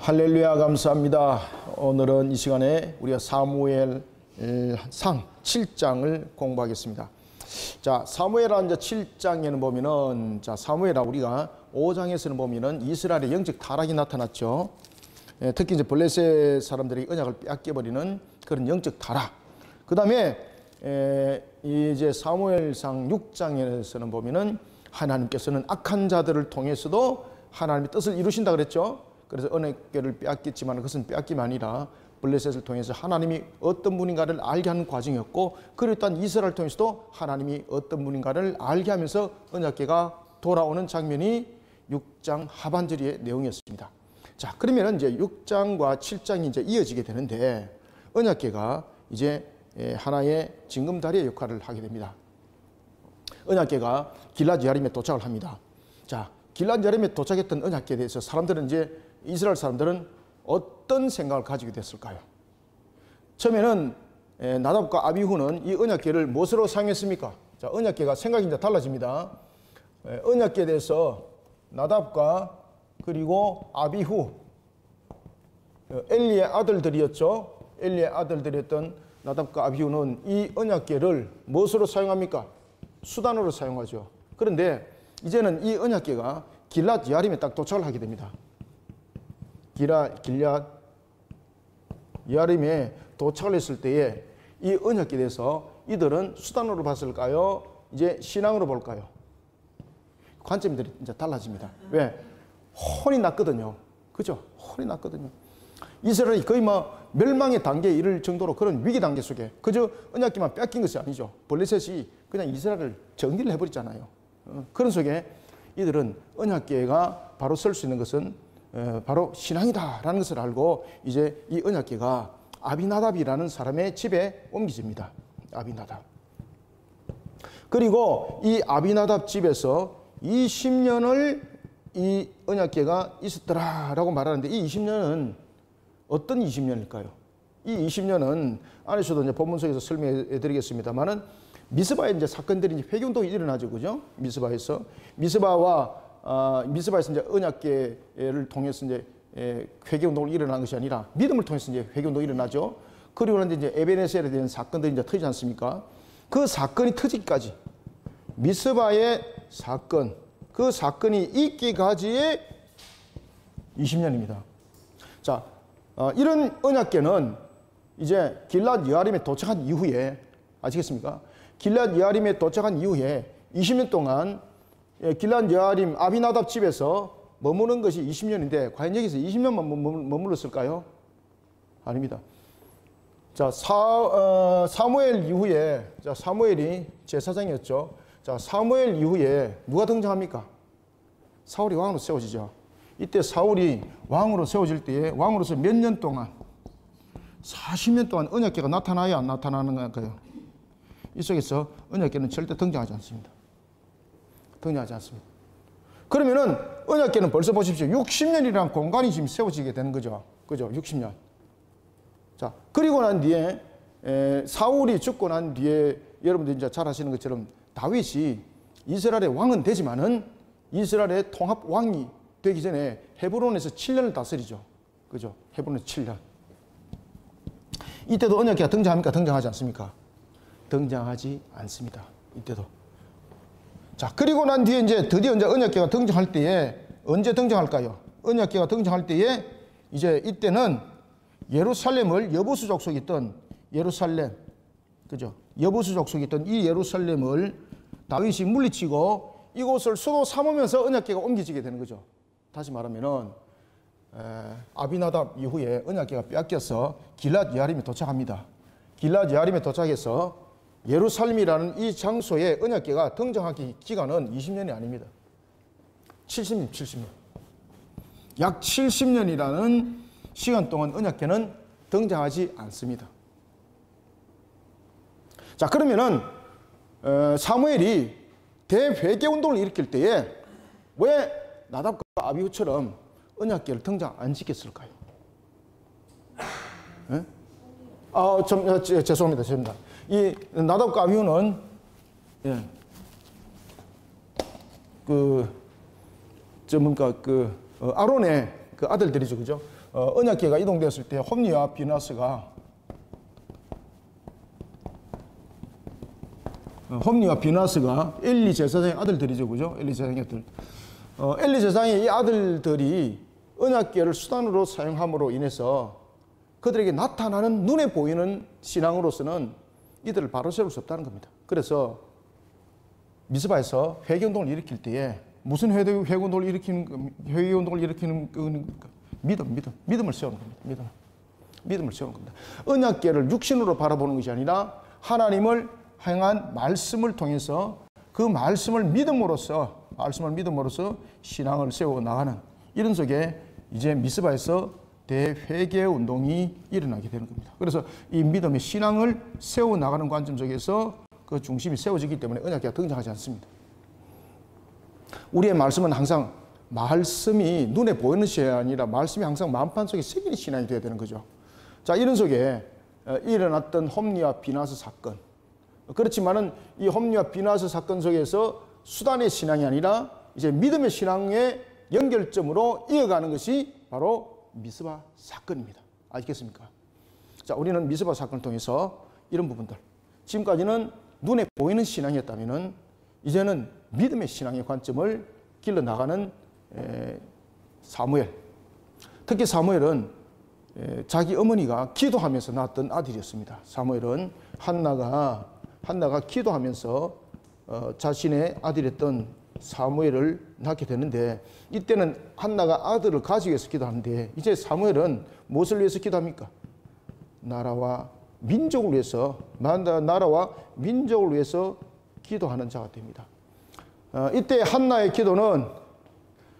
할렐루야, 감사합니다. 오늘은 이 시간에 우리가 사무엘상 7장을 공부하겠습니다. 자, 사무엘하 7장에는 보면은, 자, 사무엘하 우리가 5장에서는 보면은 이스라엘의 영적 타락이 나타났죠. 특히 이제 블레셋 사람들이 언약을 빼앗겨버리는 그런 영적 타락. 그 다음에 이제 사무엘상 6장에서는 보면은 하나님께서는 악한 자들을 통해서도 하나님의 뜻을 이루신다 그랬죠. 그래서 언약궤를 빼앗겼지만 그것은 빼앗김이 아니라 블레셋을 통해서 하나님이 어떤 분인가를 알게 하는 과정이었고, 그리고 또한 이스라엘을 통해서도 하나님이 어떤 분인가를 알게 하면서 언약궤가 돌아오는 장면이 6장 하반절의 내용이었습니다. 자, 그러면 이제 6장과 7장이 이제 이어지게 되는데, 언약궤가 이제 하나의 징검다리의 역할을 하게 됩니다. 언약궤가 길랏 여아림에 도착을 합니다. 자, 길랏 여아림에 도착했던 언약궤에 대해서 사람들은 이제 이스라엘 사람들은 어떤 생각을 가지게 됐을까요? 처음에는 나답과 아비후는 이 언약궤를 무엇으로 사용했습니까? 자, 언약궤가 생각이 이제 달라집니다. 언약궤에 대해서 나답과 그리고 아비후, 엘리의 아들들이었죠. 엘리의 아들들이었던 나답과 아비후는 이 언약궤를 무엇으로 사용합니까? 수단으로 사용하죠. 그런데 이제는 이 언약궤가 길랏 여아림에 딱 도착을 하게 됩니다. 길랏 여아림에 도착을 했을 때에 이 언약궤에 대해서 이들은 수단으로 봤을까요? 이제 신앙으로 볼까요? 관점들이 이제 달라집니다. 왜? 혼이 났거든요. 그죠? 혼이 났거든요. 이스라엘이 거의 멸망의 단계에 이를 정도로 그런 위기 단계 속에 그저 언약궤만 뺏긴 것이 아니죠. 블레셋이 그냥 이스라엘을 정리를 해버렸잖아요. 그런 속에 이들은 언약궤가 바로 설 수 있는 것은 바로 신앙이다라는 것을 알고 이제 이 언약궤가 아비나답이라는 사람의 집에 옮겨집니다. 아비나답. 그리고 이 아비나답 집에서 20년을 이 언약궤가 있었더라라고 말하는데, 이 20년은 어떤 20년일까요? 이 20년은 안에서도 이제 본문 속에서 설명해 드리겠습니다만은 미스바의 이제 사건들이 이제 회개운동이 일어나죠, 그죠? 미스바에서 이제 언약궤를 통해서 이제 회개운동을 일어난 것이 아니라 믿음을 통해서 이제 회개운동이 일어나죠. 그리고 난 이제 에베네셀에 대한 사건들이 이제 터지지 않습니까? 그 사건이 터지기까지 미스바의 사건, 그 사건이 있기까지의 20년입니다. 자, 이런 언약궤는 이제 길랏 여아림에 도착한 이후에, 아시겠습니까? 길랏 여아림에 도착한 이후에 20년 동안 길랏 여아림 아비나답 집에서 머무는 것이 20년인데 과연 여기서 20년만 머물렀을까요? 아닙니다. 자, 사무엘 이후에, 자, 사무엘이 제사장이었죠. 자, 사무엘 이후에 누가 등장합니까? 사울이 왕으로 세워지죠. 이때 사울이 왕으로 세워질 때에 왕으로서 몇 년 동안, 40년 동안 언약궤가 나타나야 안 나타나는 걸까요? 이 속에서 언약궤는 절대 등장하지 않습니다. 등장하지 않습니다. 그러면은 언약궤는 벌써 보십시오. 60년이라는 공간이 지금 세워지게 되는 거죠. 그죠? 60년. 자, 그리고 난 뒤에 사울이 죽고 난 뒤에 여러분들 이제 잘 아시는 것처럼 다윗이 이스라엘의 왕은 되지만은 이스라엘의 통합 왕이 되기 전에 헤브론에서 7년을 다스리죠. 그죠? 헤브론에서 7년. 이때도 언약궤가 등장합니까? 등장하지 않습니까? 등장하지 않습니다. 이때도. 자, 그리고 난 뒤에 이제 드디어 이제 언약궤가 등장할 때에, 언제 등장할까요? 언약궤가 등장할 때에 이제 이때는 예루살렘을 여부수 족속이 있던 예루살렘, 그죠? 여부수 족속이 있던 이 예루살렘을 다윗이 물리치고 이곳을 수도 삼으면서 언약궤가 옮겨지게 되는 거죠. 다시 말하면은 아비나답 이후에 언약궤가 빼앗겨서 길랏 여아림에 도착합니다. 길랏 여아림에 도착해서 예루살렘이라는 이 장소에 언약궤가 등장하기 기간은 20년이 아닙니다. 70년. 약 70년이라는 시간 동안 언약궤는 등장하지 않습니다. 자, 그러면은 사무엘이 대회개운동을 일으킬 때에 왜 나답과 아비후처럼 언약궤를 등장 안 시켰을까요? 죄송합니다. 이 나답과 아비후는 아론의 그 아들들이죠, 그죠? 언약궤가 이동되었을 때 홈리와 비나스가 엘리 제사장의 아들들이죠, 그죠? 엘리 제사장의 아들. 엘리 제사장의 이 아들들이 언약궤를 수단으로 사용함으로 인해서 그들에게 나타나는 눈에 보이는 신앙으로서는 이들을 바로 세울 수 없다는 겁니다. 그래서 미스바에서 회개운동을 일으킬 때에 무슨 회개운동을 일으키는 믿음을 세우는 겁니다. 믿음을 세우는 겁니다. 언약궤를 육신으로 바라보는 것이 아니라 하나님을 향한 말씀을 통해서 그 말씀을 믿음으로써 신앙을 세워 나가는 이런 속에 이제 미스바에서 대회개 운동이 일어나게 되는 겁니다. 그래서 이 믿음의 신앙을 세워 나가는 관점 속에서 그 중심이 세워지기 때문에 언약궤가 등장하지 않습니다. 우리의 말씀은 항상 말씀이 눈에 보이는 것이 아니라 말씀이 항상 마음판 속에 새기는 신앙이 되어야 되는 거죠. 자, 이런 속에 일어났던 홈리와 비나스 사건. 그렇지만은 이 홈리와 비나스 사건 속에서 수단의 신앙이 아니라 이제 믿음의 신앙의 연결점으로 이어가는 것이 바로 미스바 사건입니다. 아시겠습니까? 자, 우리는 미스바 사건을 통해서 이런 부분들. 지금까지는 눈에 보이는 신앙이었다면은 이제는 믿음의 신앙의 관점을 길러 나가는 사무엘. 특히 사무엘은 자기 어머니가 기도하면서 낳았던 아들이었습니다. 사무엘은 한나가 기도하면서 자신의 아들이었던 사무엘을 낳게 되는데 이때는 한나가 아들을 가지기 위해서 기도하는데 이제 사무엘은 무엇을 위해서 기도합니까? 나라와 민족을 위해서 기도하는 자가 됩니다. 이때 한나의 기도는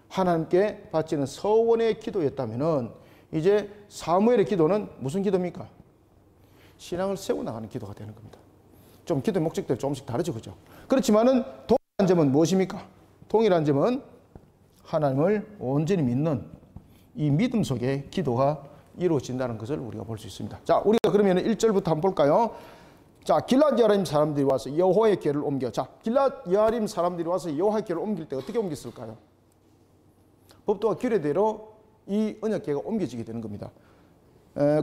하나님께 바치는 서원의 기도였다면은 이제 사무엘의 기도는 무슨 기도입니까? 신앙을 세워나가는 기도가 되는 겁니다. 좀 기도의 목적들이 조금씩 다르죠, 그죠? 그렇지만은 동일한 점은 무엇입니까? 동일한 점은 하나님을 온전히 믿는 이 믿음 속에 기도가 이루어진다는 것을 우리가 볼 수 있습니다. 자, 우리가 그러면 1절부터 한번 볼까요? 자, 길랏 여아림 사람들이 와서 여호와의 궤를 옮겨. 자, 길랏 여아림 사람들이 와서 여호와의 궤를 옮길 때 어떻게 옮겼을까요? 법도와 규례대로 이 언약궤가 옮겨지게 되는 겁니다.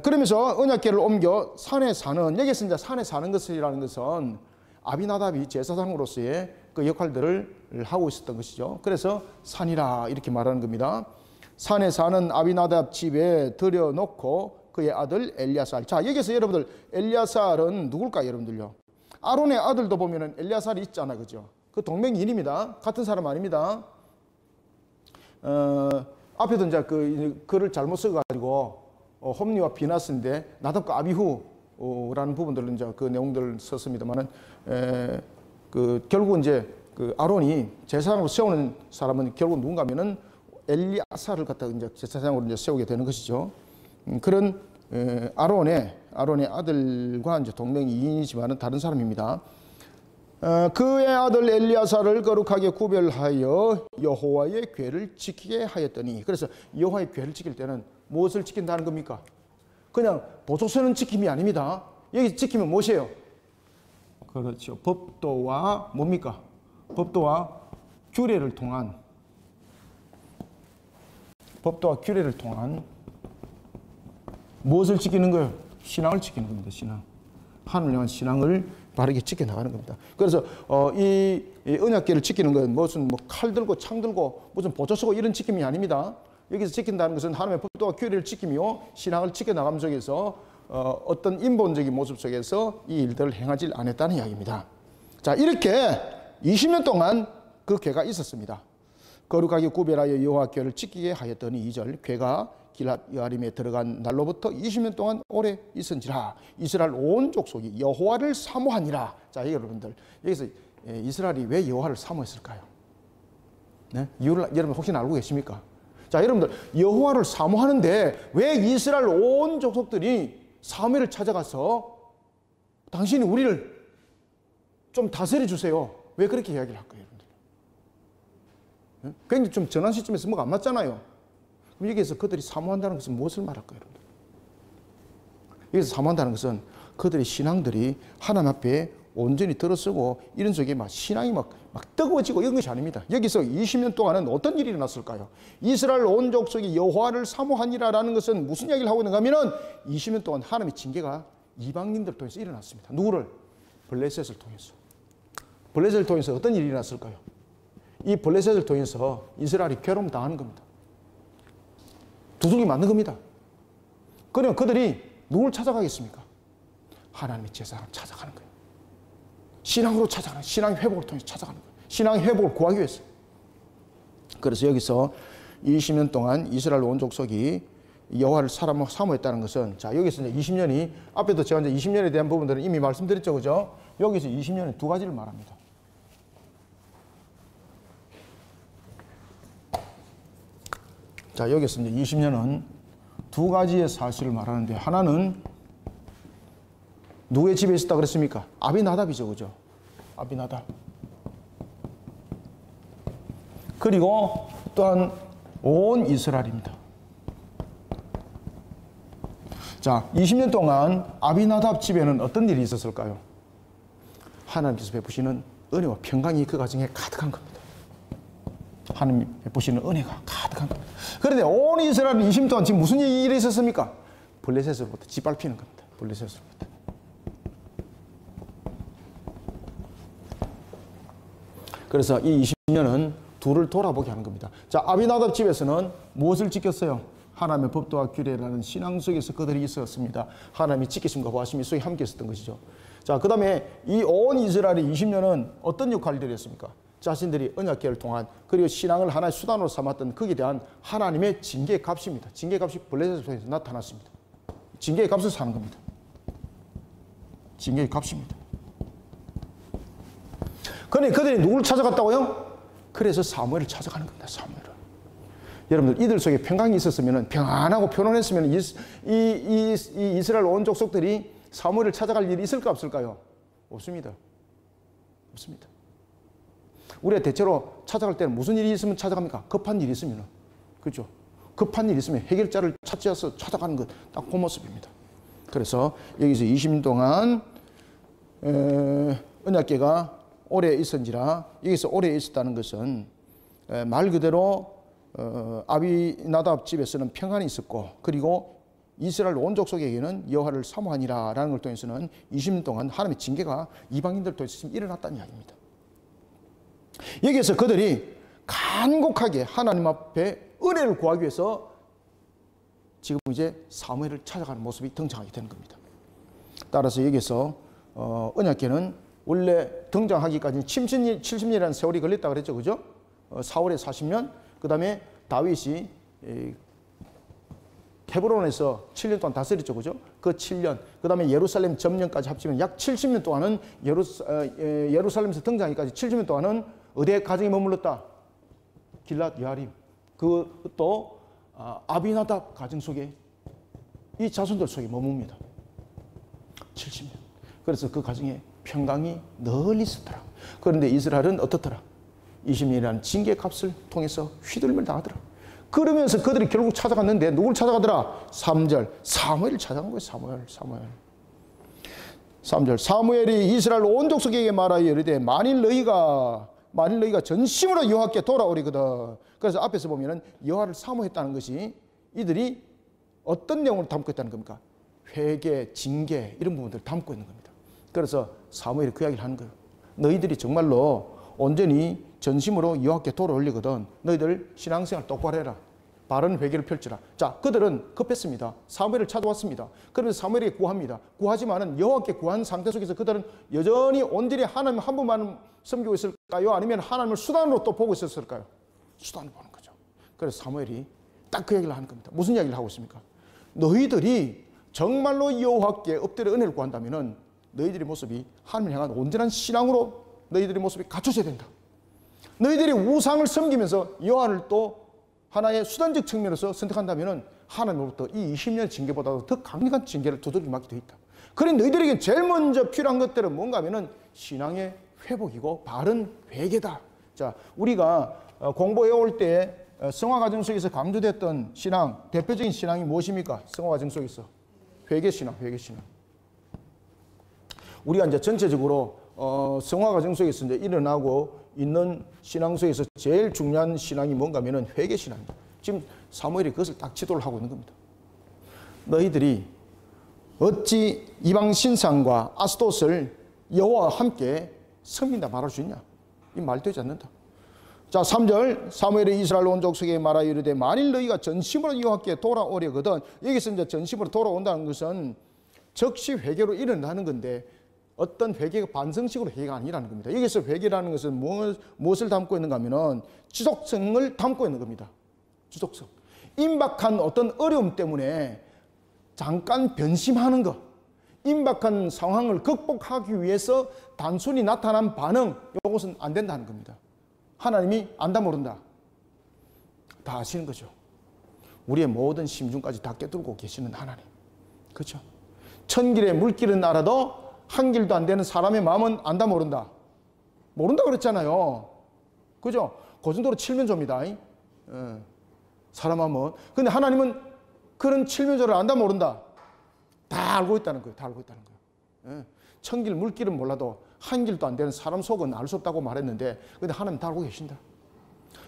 그러면서 언약궤를 옮겨 산에 사는, 여기서 이제 산에 사는 것이라는 것은 아비나답이 제사장으로서의 그 역할들을 하고 있었던 것이죠. 그래서 산이라 이렇게 말하는 겁니다. 산에 사는 아비나답 집에 들여놓고 그의 아들 엘리야살. 자, 여기서 여러분들 엘리야살은 누굴까요, 여러분들요? 아론의 아들도 보면은 엘리야살이 있잖아요, 그죠? 그 동명이인입니다. 같은 사람 아닙니다. 앞에도 이제 글을 잘못 써가지고 홈리와 비나스인데 나답과 아비후라는 부분들은 이제 그 내용들을 썼습니다만은 결국 이제 그 아론이 제사장으로 세우는 사람은 결국 누군가면은 엘리야살을 갖다가 이제 제사장으로 이제 세우게 되는 것이죠. 그런 아론의 아들과 이제 동명이인이지만은 다른 사람입니다. 그의 아들 엘리야살을 거룩하게 구별하여 여호와의 궤를 지키게 하였더니, 그래서 여호와의 궤를 지킬 때는 무엇을 지킨다는 겁니까? 그냥 도적서는 지킴이 아닙니다. 여기 지키면 무엇이에요? 그렇죠. 법도와 뭡니까? 법도와 규례를 통한 무엇을 지키는 거예요? 신앙을 지키는 겁니다. 신앙. 하나님을 향한 신앙을 바르게 지켜나가는 겁니다. 그래서 이 언약궤를 지키는 건 무슨 뭐 칼 들고 창 들고 무슨 보조 쓰고 이런 지킴이 아닙니다. 여기서 지킨다는 것은 하나님의 법도와 규례를 지키며 신앙을 지켜나감 속에서 어떤 인본적인 모습 속에서 이 일들을 행하지 않았다는 이야기입니다. 자, 이렇게 20년 동안 그 궤가 있었습니다. 거룩하게 구별하여 여호와 궤를 지키게 하였더니 2절, 궤가 길랏 여아림에 들어간 날로부터 20년 동안 오래 있은지라 이스라엘 온 족속이 여호와를 사모하니라. 자, 여러분들 여기서 이스라엘이 왜 여호와를 사모했을까요? 네? 이유를 여러분 혹시 알고 계십니까? 자, 여러분들 여호와를 사모하는데 왜 이스라엘 온 족속들이 사무엘을 찾아가서 당신이 우리를 좀 다스려 주세요, 왜 그렇게 이야기를 할까요, 여러분들? 네? 굉장히 좀 전환 시점에서 뭐가 안 맞잖아요. 그럼 여기에서 그들이 사모한다는 것은 무엇을 말할까요, 여러분들? 여기서 사모한다는 것은 그들의 신앙들이 하나님 앞에 온전히 들어서고 이런 속에 막 신앙이 막 뜨거워지고 이런 것이 아닙니다. 여기서 20년 동안은 어떤 일이 일어났을까요? 이스라엘 온 족속이 여호와를 사모하니라라는 것은 무슨 이야기를 하고 있는가 하면은 20년 동안 하나님의 징계가 이방인들 통해서 일어났습니다. 누구를? 블레셋을 통해서. 블레셋을 통해서 어떤 일이 일어났을까요? 이 블레셋을 통해서 이스라엘이 괴로움 당하는 겁니다. 두들기 맞는 겁니다. 그러면 그들이 누굴 찾아가겠습니까? 하나님의 제사를 찾아가는 거예요. 신앙으로 찾아가는, 신앙의 회복을 통해서 찾아가는 거예요. 신앙의 회복을 구하기 위해서. 그래서 여기서 20년 동안 이스라엘 온 족속이 여호와를 사모했다는 것은, 자, 여기서 이제 20년이, 앞에도 제가 이제 20년에 대한 부분들은 이미 말씀드렸죠, 그죠? 여기서 20년은 두 가지를 말합니다. 자, 여기서 이제 20년은 두 가지의 사실을 말하는데, 하나는 누구의 집에 있었다 그랬습니까? 아비나답이죠, 그죠? 아비나답. 그리고 또한 온 이스라엘입니다. 자, 20년 동안 아비나답 집에는 어떤 일이 있었을까요? 하나님께서 베푸시는 은혜와 평강이 그 가정에 가득한 겁니다. 하나님 베푸시는 은혜가 가득한 겁니다. 그런데 온 이스라엘은 20년 동안 지금 무슨 일이 있었습니까? 블레셋으로부터 짓밟히는 겁니다. 블레셋으로부터. 그래서 이 20년은 둘을 돌아보게 하는 겁니다. 자, 아비나답 집에서는 무엇을 지켰어요? 하나님의 법도와 규례라는 신앙 속에서 그들이 있었습니다. 하나님이 지키심과 보하심이 속에 함께 있었던 것이죠. 자, 그 다음에 이 온 이스라엘의 20년은 어떤 역할을 했습니까? 자신들이 언약궤를 통한, 그리고 신앙을 하나의 수단으로 삼았던 거기에 대한 하나님의 징계의 값입니다. 징계의 값이 블레셋 속에서 나타났습니다. 징계의 값을 사는 겁니다. 징계의 값입니다. 그런데 그들이 누구를 찾아갔다고요? 그래서 사무엘을 찾아가는 겁니다. 사무엘을. 여러분들, 이들 속에 평강이 있었으면, 평안하고 편안했으면 이 이스라엘 온 족속들이 사무엘을 찾아갈 일이 있을까 없을까요? 없습니다. 없습니다. 우리가 대체로 찾아갈 때는 무슨 일이 있으면 찾아갑니까? 급한 일이 있으면. 그렇죠? 급한 일이 있으면 해결자를 찾아서 찾아가는 것, 딱 그 모습입니다. 그래서 여기서 20년 동안 언약궤가 오래 있었는지라, 여기서 오래 있었다는 것은 말 그대로 아비나답 집에서는 평안이 있었고, 그리고 이스라엘 온 족속에게는 여호와를 사모하니라 라는 걸 통해서는 20년 동안 하나님의 징계가 이방인들 통해서 지금 일어났다는 이야기입니다. 여기에서 그들이 간곡하게 하나님 앞에 은혜를 구하기 위해서 지금 이제 사무엘을 찾아가는 모습이 등장하게 되는 겁니다. 따라서 여기서 언약궤는 원래 등장하기까지 70년이라는 세월이 걸렸다고 그랬죠, 그죠? 사울에 40년, 그 다음에 다윗이 헤브론에서 7년 동안 다스렸죠, 그죠? 그 7년, 그 다음에 예루살렘 점령까지 합치면 약 70년 동안은 예루살렘에서 등장하기까지 70년 동안은 어디에 가정이 머물렀다? 길랏 여아림. 그것도 아비나답 가정 속에, 이 자손들 속에 머뭅니다. 70년. 그래서 그 가정에 평강이 널리 있었더라. 그런데 이스라엘은 어떻더라? 20년이라는 징계 값을 통해서 휘둘림을 당하더라. 그러면서 그들이 결국 찾아갔는데 누굴 찾아가더라? 3절 사무엘을 찾아간 거예요. 사무엘. 3절 사무엘이 이스라엘 온 족속에게 말하여 이르되 만일 너희가 전심으로 여호와께 돌아오리거든. 그래서 앞에서 보면은 여호와를 사모했다는 것이 이들이 어떤 내용을 담고 있다는 겁니까? 회개, 징계 이런 부분들을 담고 있는 겁니다. 그래서 사무엘이 그 이야기를 하는 거예요. 너희들이 정말로 온전히 전심으로 여호와께 돌아올리거든. 너희들 신앙생활 똑바로 해라. 바른 회개를 펼쳐라. 자, 그들은 급했습니다. 사무엘을 찾아왔습니다. 그러면서 사무엘에게 구합니다. 구하지만은 여호와께 구한 상태 속에서 그들은 여전히 온전히 하나님 한 분만 섬기고 있을까요? 아니면 하나님을 수단으로 또 보고 있었을까요? 수단으로 보는 거죠. 그래서 사무엘이 딱 그 얘기를 하는 겁니다. 무슨 이야기를 하고 있습니까? 너희들이 정말로 여호와께 엎드려 은혜를 구한다면은 너희들의 모습이 하나님을 향한 온전한 신앙으로 너희들의 모습이 갖춰져야 된다. 너희들이 우상을 섬기면서 여호와를 또 하나의 수단적 측면에서 선택한다면 하나님으로부터 이 20년의 징계보다도 더 강력한 징계를 두들겨 맞게 되어 있다. 그러니 너희들에게 제일 먼저 필요한 것들은 뭔가 하면은 신앙의 회복이고 바른 회개다. 자, 우리가 공부해 올 때 성화과정 속에서 강조됐던 신앙, 대표적인 신앙이 무엇입니까? 성화과정 속에서 회개신앙. 우리가 이제 전체적으로 성화 과정 속에서 이제 일어나고 있는 신앙 속에서 제일 중요한 신앙이 뭔가 하면은 회개 신앙입니다. 지금 사무엘이 그것을 딱 지도를 하고 있는 겁니다. 너희들이 어찌 이방 신상과 아스돗을 여호와와 함께 섬긴다 말할 수 있냐? 이 말되지 않는다. 자, 3절 사무엘이 이스라엘 온 족속에게 말하여 이르되 만일 너희가 전심으로 여호와께 돌아오려거든. 여기서 이제 전심으로 돌아온다는 것은 즉시 회개로 일어나는 건데 어떤 회개가 반성식으로 회개가 아니라는 겁니다. 여기서 회개라는 것은 무엇을 담고 있는가 하면은 지속성을 담고 있는 겁니다. 지속성. 임박한 어떤 어려움 때문에 잠깐 변심하는 것, 임박한 상황을 극복하기 위해서 단순히 나타난 반응, 이것은 안 된다는 겁니다. 하나님이 안다 모른다 다 아시는 거죠. 우리의 모든 심중까지 다 꿰뚫고 계시는 하나님. 그렇죠? 천길에 물길은 알아도 한 길도 안 되는 사람의 마음은 안다 모른다. 모른다 그랬잖아요. 그죠? 그 정도로 칠면조입니다. 사람 마음은. 근데 하나님은 그런 칠면조를 안다 모른다. 다 알고 있다는 거예요. 다 알고 있다는 거예요. 천길 물길은 몰라도 한 길도 안 되는 사람 속은 알 수 없다고 말했는데 근데 하나님 다 알고 계신다.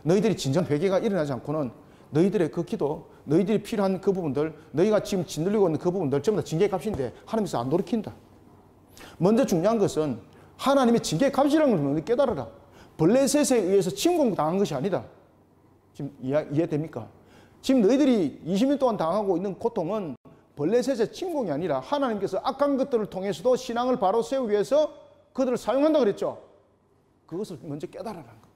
너희들이 진정 회개가 일어나지 않고는 너희들의 그 기도, 너희들이 필요한 그 부분들, 너희가 지금 짓눌리고 있는 그 부분들 전부 다 징계의 값인데 하나님께서 안 돌이킨다. 먼저 중요한 것은 하나님의 징계의 값이라는 걸 깨달아라. 블레셋에 의해서 침공당한 것이 아니다. 지금 이해됩니까? 지금 너희들이 20년 동안 당하고 있는 고통은 블레셋의 침공이 아니라 하나님께서 악한 것들을 통해서도 신앙을 바로 세우기 위해서 그들을 사용한다 그랬죠. 그것을 먼저 깨달아라는 겁니다.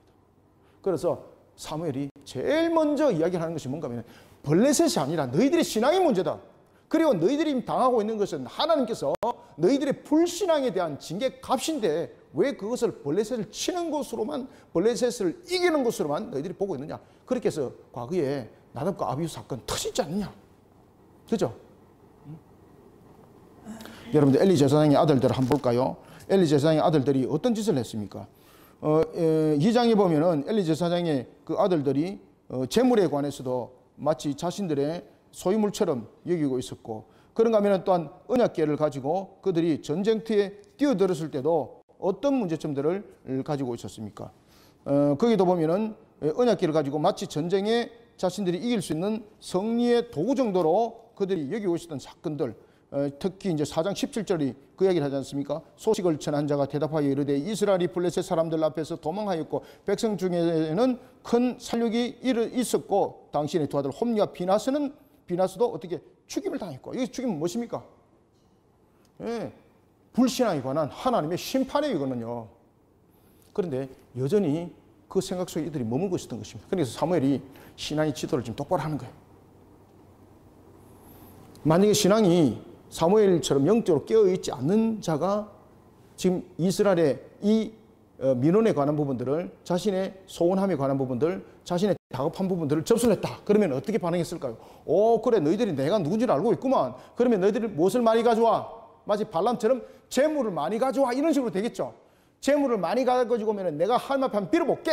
그래서 사무엘이 제일 먼저 이야기하는 것이 뭔가 하면 블레셋이 아니라 너희들의 신앙이 문제다. 그리고 너희들이 당하고 있는 것은 하나님께서 너희들의 불신앙에 대한 징계 값인데 왜 그것을 블레셋을 치는 것으로만, 블레셋을 이기는 것으로만 너희들이 보고 있느냐. 그렇게 해서 과거에 나답과 아비후 사건 터지지 않느냐. 그죠? 여러분들 엘리 제사장의 아들들을 한번 볼까요? 엘리 제사장의 아들들이 어떤 짓을 했습니까? 2장에 보면은 엘리 제사장의 그 아들들이 재물에 관해서도 마치 자신들의 소유물처럼 여기고 있었고, 그런가 하면 또한 언약궤를 가지고 그들이 전쟁터에 뛰어들었을 때도 어떤 문제점들을 가지고 있었습니까? 거기도 보면은 언약궤를 가지고 마치 전쟁에 자신들이 이길 수 있는 승리의 도구 정도로 그들이 여기고 있었던 사건들, 특히 이제 4장 17절이 그 이야기를 하지 않습니까? 소식을 전한 자가 대답하여 이르되 이스라엘이 블레셋 사람들 앞에서 도망하였고 백성 중에는 큰 살육이 있었고 당신의 두 아들 홈리와 비나스도 어떻게 죽임을 당했고, 이게 죽임은 무엇입니까? 불신앙에 관한 하나님의 심판이에요, 이거는요. 그런데 여전히 그 생각 속에 이들이 머물고 있었던 것입니다. 그래서 사무엘이 신앙의 지도를 지금 똑바로 하는 거예요. 만약에 신앙이 사무엘처럼 영적으로 깨어있지 않는 자가 지금 이스라엘의 이 민원에 관한 부분들을, 자신의 소원함에 관한 부분들, 자신의 다급한 부분들을 접수했다. 그러면 어떻게 반응했을까요? 오, 그래, 너희들이 내가 누군지를 알고 있구만. 그러면 너희들이 무엇을 많이 가져와? 마치 발람처럼 재물을 많이 가져와. 이런 식으로 되겠죠. 재물을 많이 가지고 오면 내가 하나님 앞에 한번 빌어볼게.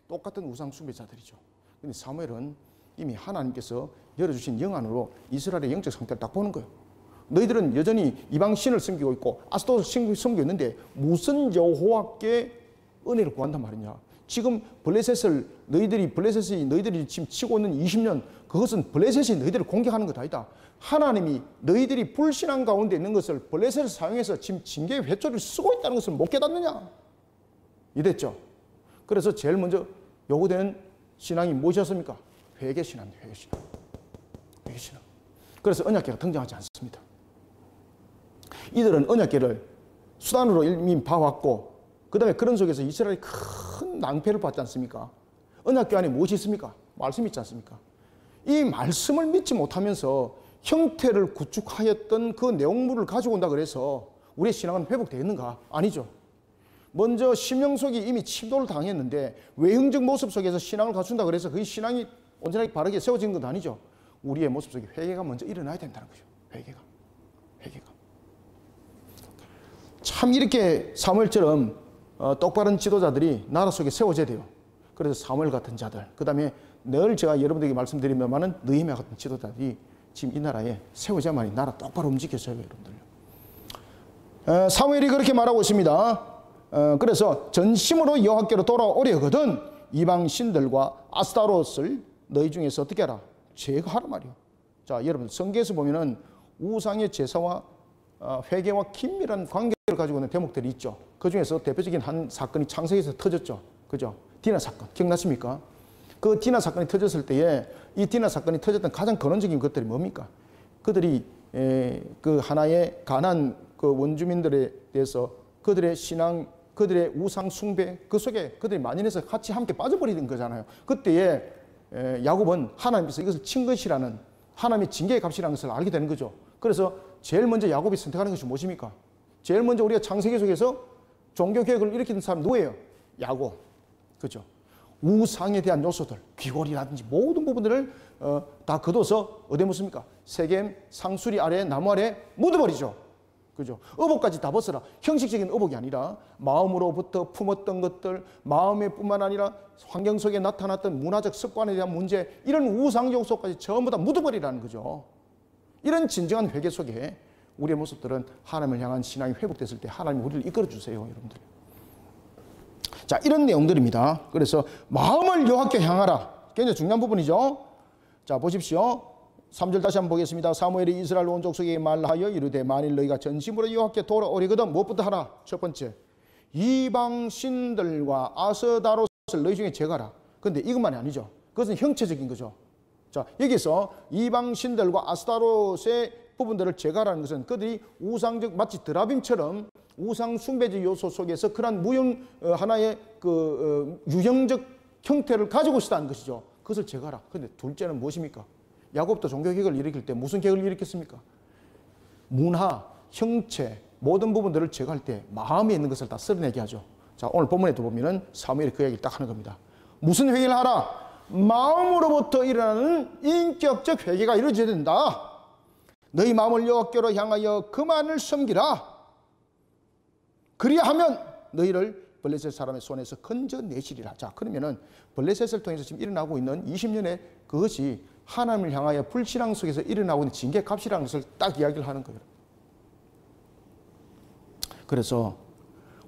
똑같은 우상 숭배자들이죠. 근데 사무엘은 이미 하나님께서 열어주신 영 안으로 이스라엘의 영적 상태를 딱 보는 거예요. 너희들은 여전히 이방 신을 섬기고 있고 아스돗을 섬기고 있는데 무슨 여호와께 은혜를 구한단 말이냐. 지금 블레셋이 너희들이 지금 치고 있는 20년, 그것은 블레셋이 너희들을 공격하는 것 아니다. 하나님이 너희들이 불신앙 가운데 있는 것을 블레셋을 사용해서 지금 징계의 회초리를 쓰고 있다는 것을 못 깨닫느냐. 이랬죠. 그래서 제일 먼저 요구되는 신앙이 무엇이었습니까? 회개신앙입니다. 회개신앙. 그래서 언약궤가 등장하지 않습니다. 이들은 언약궤를 수단으로 이미 봐왔고, 그 다음에 그런 속에서 이스라엘이 큰 낭패를 받지 않습니까? 언약궤 안에 무엇이 있습니까? 말씀이 있지 않습니까? 이 말씀을 믿지 못하면서 형태를 구축하였던 그 내용물을 가지고 온다 그래서 우리의 신앙은 회복되겠는가? 아니죠. 먼저 심령 속이 이미 침도를 당했는데 외형적 모습 속에서 신앙을 갖춘다 그래서 그 신앙이 온전하게 바르게 세워진 건 아니죠. 우리의 모습 속에 회개가 먼저 일어나야 된다는 거죠. 회개가. 참 이렇게 사무엘처럼 똑바른 지도자들이 나라 속에 세워져야 돼요. 그래서 사무엘 같은 자들, 그 다음에 늘 제가 여러분들에게 말씀드리면은 느헤미야 같은 지도자들이 지금 이 나라에 세워져야만이 나라 똑바로 움직여져요, 여러분들. 사무엘이 그렇게 말하고 있습니다. 그래서 전심으로 여호와께로 돌아오려거든 이방 신들과 아스타롯을 너희 중에서 어떻게 하라? 제거하라 말이요. 자, 여러분 성경에서 보면은 우상의 제사와 회개와 긴밀한 관계를 가지고 있는 대목들이 있죠. 그 중에서 대표적인 한 사건이 창세기에서 터졌죠. 그죠? 디나 사건 기억나십니까? 그 디나 사건이 터졌을 때에 이 디나 사건이 터졌던 가장 근원적인 것들이 뭡니까? 그들이 그 하나의 가나안 그 원주민들에 대해서 그들의 신앙, 그들의 우상 숭배 그 속에 그들이 만연해서 같이 함께 빠져버리는 거잖아요. 그때에 야곱은 하나님께서 이것을 친 것이라는 하나님의 징계의 값이라는 것을 알게 되는 거죠. 그래서 제일 먼저 야곱이 선택하는 것이 무엇입니까? 제일 먼저 우리가 창세기 속에서 종교개혁을 일으키는 사람 누구예요? 야곱. 그죠? 우상에 대한 요소들, 귀골이라든지 모든 부분들을 다 걷어서 어디에 묻습니까? 세겜 상수리 아래 나무 아래 묻어버리죠. 그죠? 의복까지 다 벗어라. 형식적인 의복이 아니라 마음으로부터 품었던 것들, 마음에 뿐만 아니라 환경 속에 나타났던 문화적 습관에 대한 문제, 이런 우상 요소까지 전부 다 묻어버리라는 거죠. 이런 진정한 회개 속에 우리의 모습들은 하나님을 향한 신앙이 회복됐을 때 하나님이 우리를 이끌어 주세요, 여러분들. 자, 이런 내용들입니다. 그래서 마음을 여호와께 향하라. 굉장히 중요한 부분이죠. 자, 보십시오. 3절 다시 한번 보겠습니다. 사무엘이 이스라엘 온 족속에게 말하여 이르되 만일 너희가 전심으로 여호와께 돌아오리거든 무엇부터 하라? 첫 번째, 이방 신들과 아스다롯을 너희 중에 제거하라. 그런데 이것만이 아니죠. 그것은 형체적인 거죠. 자, 여기서 이방 신들과 아스타롯의 부분들을 제거하라는 것은 그들이 우상적, 마치 드라빔처럼 우상 숭배적 요소 속에서 그러한 하나의 유형적 형태를 가지고 있다는 것이죠. 그것을 제거하라. 그런데 둘째는 무엇입니까? 야곱도 종교개혁을 일으킬 때 무슨 개혁을 일으켰습니까? 문화, 형체, 모든 부분들을 제거할 때 마음에 있는 것을 다 쓸어내게 하죠. 자, 오늘 본문에도 보면은 사무엘이 그 얘기를 딱 하는 겁니다. 무슨 회개를 하라? 마음으로부터 일어나는 인격적 회개가 이루어져야 된다. 너희 마음을 여호와께로 향하여 그만을 섬기라. 그리하면 너희를 블레셋 사람의 손에서 건져내시리라. 자, 그러면은 블레셋을 통해서 지금 일어나고 있는 20년의 그것이 하나님을 향하여 불신앙 속에서 일어나고 있는 징계값이라는 것을 딱 이야기를 하는 거예요. 그래서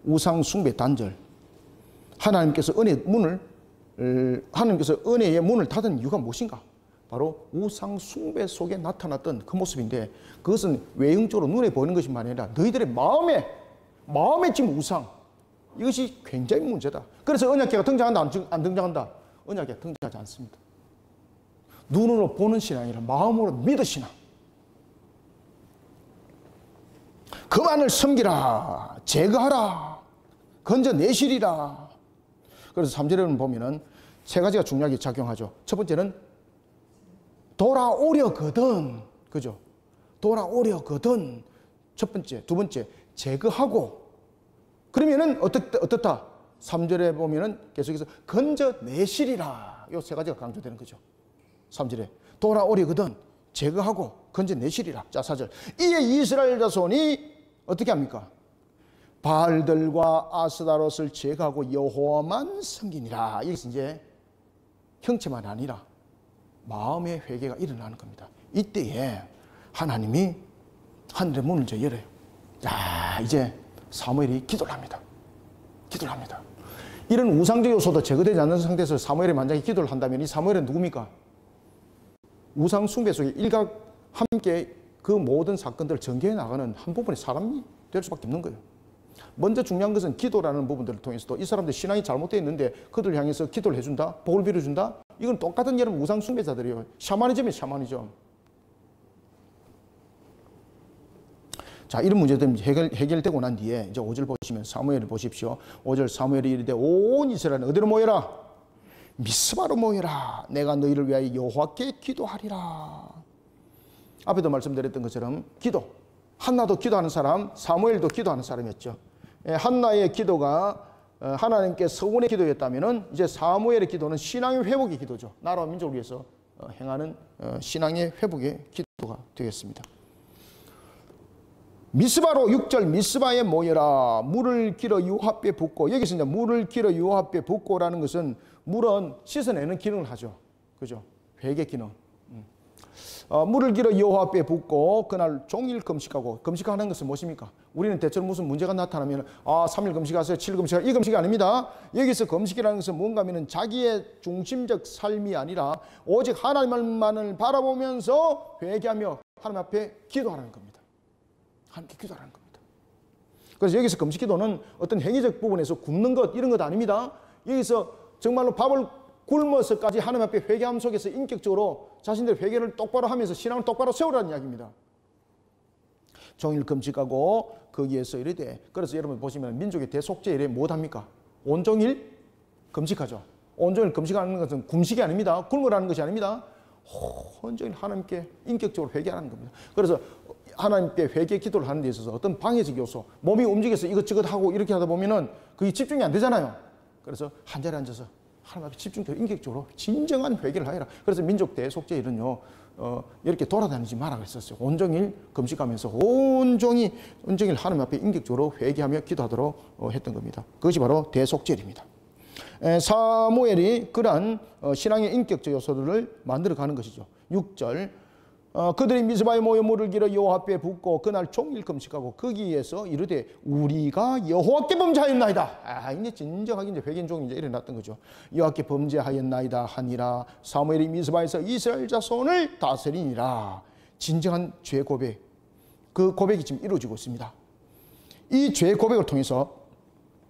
우상 숭배 단절, 하나님께서 은혜의 문을 닫은 이유가 무엇인가? 바로 우상 숭배 속에 나타났던 그 모습인데, 그것은 외형적으로 눈에 보이는 것뿐만 아니라 너희들의 마음에 지금 우상, 이것이 굉장히 문제다. 그래서 언약궤가 등장한다, 안 등장한다? 언약궤가 등장하지 않습니다. 눈으로 보는 신앙이 아니라 마음으로 믿을 신앙. 그만을 섬기라, 제거하라, 건져내시리라. 그래서 3절에는 보면은 세 가지가 중요하게 작용하죠. 첫 번째는 돌아오려거든. 그죠? 돌아오려거든. 첫 번째. 두 번째, 제거하고. 그러면은 어떻다? 3절에 보면은 계속해서 건져내시리라. 이 세 가지가 강조되는 거죠. 3절에 돌아오려거든, 제거하고 건져내시리라. 자, 4절. 이에 이스라엘 자손이 어떻게 합니까? 바알들과 아스다롯을 제거하고 여호와만 섬기니라. 이것은 이제 형체만 아니라 마음의 회개가 일어나는 겁니다. 이때에 하나님이 하늘의 문을 이제 열어요. 자, 이제 사무엘이 기도를 합니다. 기도를 합니다. 이런 우상적 요소도 제거되지 않는 상태에서 사무엘이 만약에 기도를 한다면 이 사무엘은 누굽니까? 우상 숭배 속에 일각 함께 그 모든 사건들을 전개해 나가는 한 부분의 사람이 될 수밖에 없는 거예요. 먼저 중요한 것은 기도라는 부분들을 통해서도 이 사람들 신앙이 잘못되어 있는데 그들을 향해서 기도를 해준다, 복을 빌어준다. 이건 똑같은 여러분 우상 숭배자들이에요. 샤머니즘이에요, 샤머니즘. 자, 이런 문제들이 해결되고 난 뒤에 이제 5절 보시면 사무엘을 보십시오. 5절 사무엘이 이르되 온 이스라엘은 어디로 모여라? 미스바로 모여라. 내가 너희를 위하여 여호와께 기도하리라. 앞에도 말씀드렸던 것처럼 기도. 한나도 기도하는 사람, 사무엘도 기도하는 사람이었죠. 한나의 기도가 하나님께 서원의 기도였다면 이제 사무엘의 기도는 신앙의 회복의 기도죠. 나라와 민족을 위해서 행하는 신앙의 회복의 기도가 되겠습니다. 미스바로 6절 미스바에 모여라. 물을 길어 유합에 붓고. 여기서 이제 물을 길어 유합에 붓고라는 것은 물은 씻어내는 기능을 하죠. 그죠? 회개 기능. 물을 길어 여호와 앞에 붓고 그날 종일 금식하고. 금식하는 것은 무엇입니까? 우리는 대체로 무슨 문제가 나타나면 3일 금식하세요, 7일 금식하세요. 이 금식이 아닙니다. 여기서 금식이라는 것은 뭔가 하면 자기의 중심적 삶이 아니라 오직 하나님만을 바라보면서 회개하며 하나님 앞에 기도하라는 겁니다. 하나님께 기도하라는 겁니다. 그래서 여기서 금식 기도는 어떤 행위적 부분에서 굶는 것 이런 것 아닙니다. 여기서 정말로 밥을 굶어서까지 하나님 앞에 회개함 속에서 인격적으로 자신들의 회개를 똑바로 하면서 신앙을 똑바로 세우라는 이야기입니다. 종일 금식하고 거기에서 이르되, 그래서 여러분 보시면 민족의 대속죄 이래 못합니까? 온종일 금식하죠. 온종일 금식하는 것은 굶식이 아닙니다. 굶으라는 것이 아닙니다. 온종일 하나님께 인격적으로 회개하는 겁니다. 그래서 하나님께 회개 기도를 하는 데 있어서 어떤 방해적 요소, 몸이 움직여서 이것저것 하고 이렇게 하다 보면은 그게 집중이 안 되잖아요. 그래서 한 자리에 앉아서 하나님 앞에 집중적으로 인격적으로 진정한 회개를 하여라. 그래서 민족 대속죄 이런요 이렇게 돌아다니지 마라 그랬었어요. 온종일 금식하면서 온종일 하나님 앞에 인격적으로 회개하며 기도하도록 했던 겁니다. 그것이 바로 대속죄입니다. 사무엘이 그러한 신앙의 인격적 요소들을 만들어가는 것이죠. 6절 그들이 미스바에 모여 물을 길어 여호와 앞에 붓고 그날 종일 금식하고 거기에서 이르되 우리가 여호와께 범죄하였나이다. 이제 진정하게 이제 회개인종이 이제 일어났던 거죠. 여호와께 범죄하였나이다 하니라. 사무엘이 미스바에서 이스라엘 자손을 다스리니라. 진정한 죄 고백, 그 고백이 지금 이루어지고 있습니다. 이 죄 고백을 통해서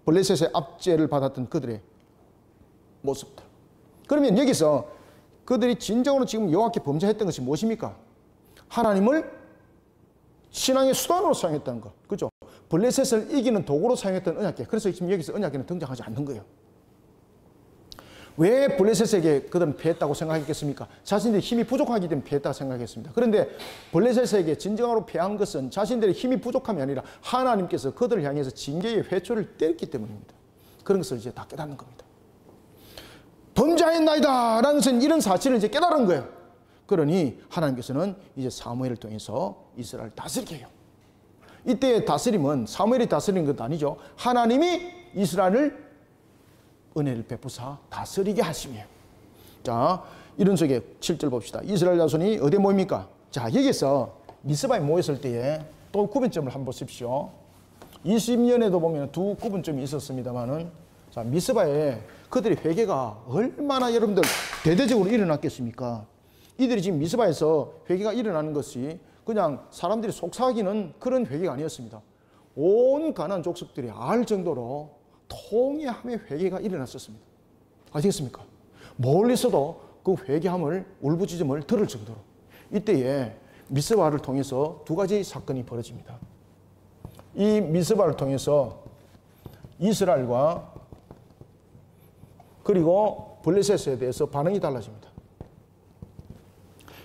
블레셋의 압제를 받았던 그들의 모습들. 그러면 여기서 그들이 진정으로 지금 여호와께 범죄했던 것이 무엇입니까? 하나님을 신앙의 수단으로 사용했다는 것. 그죠? 블레셋을 이기는 도구로 사용했던 언약궤. 그래서 지금 여기서 언약궤는 등장하지 않는 거예요. 왜 블레셋에게 그들은 패했다고 생각했겠습니까? 자신들이 힘이 부족하기 때문에 패했다고 생각했습니다. 그런데 블레셋에게 진정으로 패한 것은 자신들의 힘이 부족함이 아니라 하나님께서 그들을 향해서 징계의 회초를 때렸기 때문입니다. 그런 것을 이제 다 깨닫는 겁니다. 범죄하였나이다 라는 것은 이런 사실을 이제 깨달은 거예요. 그러니 하나님께서는 이제 사무엘을 통해서 이스라엘을 다스리게 해요. 이때의 다스림은 사무엘이 다스리는 것도 아니죠. 하나님이 이스라엘을 은혜를 베푸사 다스리게 하심이에요. 자, 이런 속에 7절 봅시다. 이스라엘 자손이 어디에 모입니까? 자, 여기서 미스바에 모였을 때에 또 구분점을 한번 보십시오. 20년에도 보면 두 구분점이 있었습니다만은, 자, 미스바에 그들의 회개가 얼마나 여러분들 대대적으로 일어났겠습니까? 이들이 지금 미스바에서 회개가 일어나는 것이 그냥 사람들이 속삭이는 그런 회개가 아니었습니다. 온 가나안 족속들이 알 정도로 통회함의 회개가 일어났었습니다. 아시겠습니까? 멀리서도 그 회개함을 울부짖음을 들을 정도로. 이때에 미스바를 통해서 두 가지 사건이 벌어집니다. 이 미스바를 통해서 이스라엘과 그리고 블레셋에 대해서 반응이 달라집니다.